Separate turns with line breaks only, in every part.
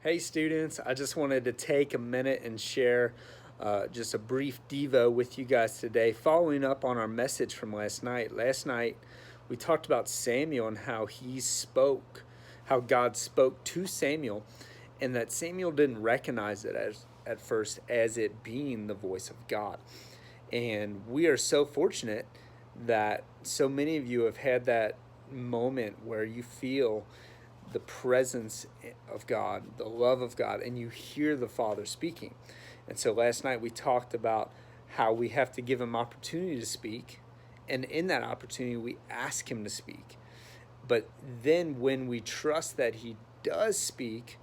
Hey students, I just wanted to take a minute and share just a brief Devo with you guys today, following up on our message from last night. Last night, we talked about Samuel and how how God spoke to Samuel, and that Samuel didn't recognize it at first as it being the voice of God. And we are so fortunate that so many of you have had that moment where you feel the presence of God, the love of God, and you hear the Father speaking. And so last night we talked about how we have to give him opportunity to speak, and in that opportunity we ask him to speak. But then when we trust that he does speak,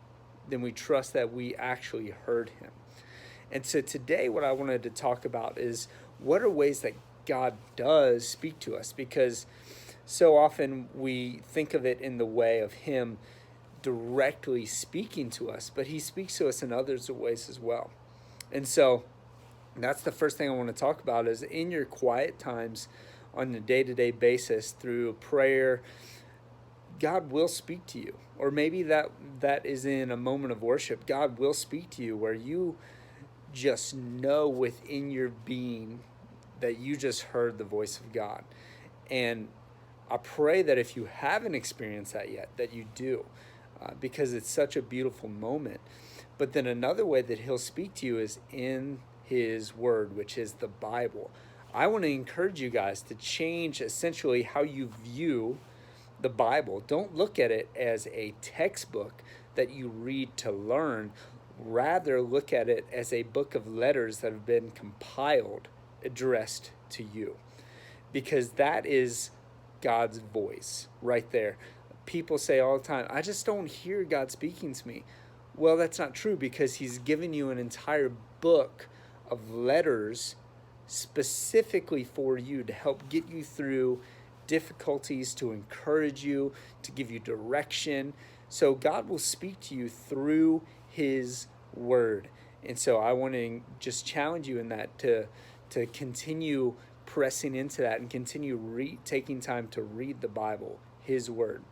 then we trust that we actually heard him. And so today what I wanted to talk about is what are ways that God does speak to us, because so often we think of it in the way of him directly speaking to us, but he speaks to us in other ways as well. And so that's the first thing I want to talk about is in your quiet times on a day-to-day basis through prayer, God will speak to you. Or maybe that is in a moment of worship. God will speak to you where you just know within your being that you just heard the voice of God. And I pray that if you haven't experienced that yet, that you do, because it's such a beautiful moment. But then another way that he'll speak to you is in his word, which is the Bible. I want to encourage you guys to change essentially how you view the Bible. Don't look at it as a textbook that you read to learn. Rather, look at it as a book of letters that have been compiled, addressed to you, because that is God's voice right there. People say all the time, I just don't hear God speaking to me. Well, that's not true, because he's given you an entire book of letters specifically for you to help get you through difficulties, to encourage you, to give you direction. So God will speak to you through his word. And so I want to just challenge you in that to continue pressing into that and continue taking time to read the Bible, his word.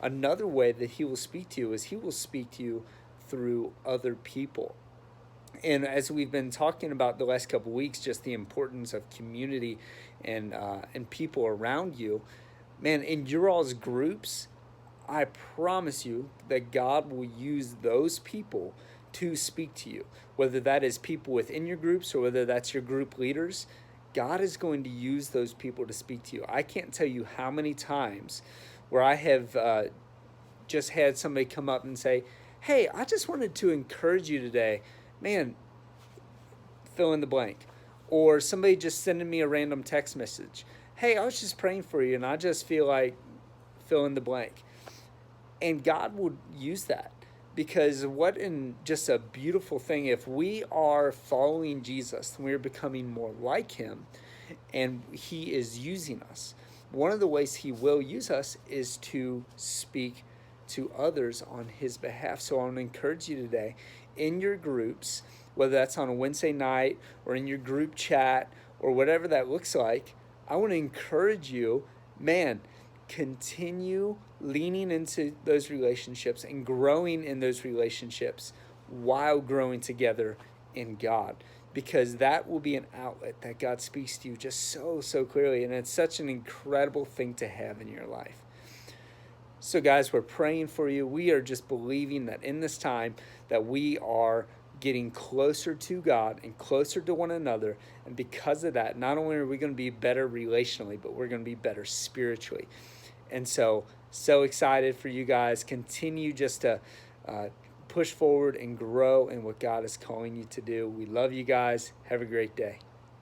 Another way that he will speak to you is he will speak to you through other people. And as we've been talking about the last couple of weeks, just the importance of community and people around you, man, in your all's groups, I promise you that God will use those people to speak to you, whether that is people within your groups or whether that's your group leaders. God is going to use those people to speak to you. I can't tell you how many times where I have just had somebody come up and say, hey, I just wanted to encourage you today. Man, fill in the blank. Or somebody just sending me a random text message. Hey, I was just praying for you and I just feel like fill in the blank. And God will use that, because what in just a beautiful thing, if we are following Jesus and we're becoming more like him and he is using us, one of the ways he will use us is to speak to others on his behalf. So I want to encourage you today in your groups, whether that's on a Wednesday night or in your group chat or whatever that looks like, I want to encourage you, man, continue leaning into those relationships and growing in those relationships while growing together in God, because that will be an outlet that God speaks to you just so clearly, and it's such an incredible thing to have in your life. So guys, we're praying for you. We are just believing that in this time that we are getting closer to God and closer to one another, and because of that, not only are we going to be better relationally, but we're going to be better spiritually. And so excited for you guys. Continue just to push forward and grow in what God is calling you to do. We love you guys. Have a great day.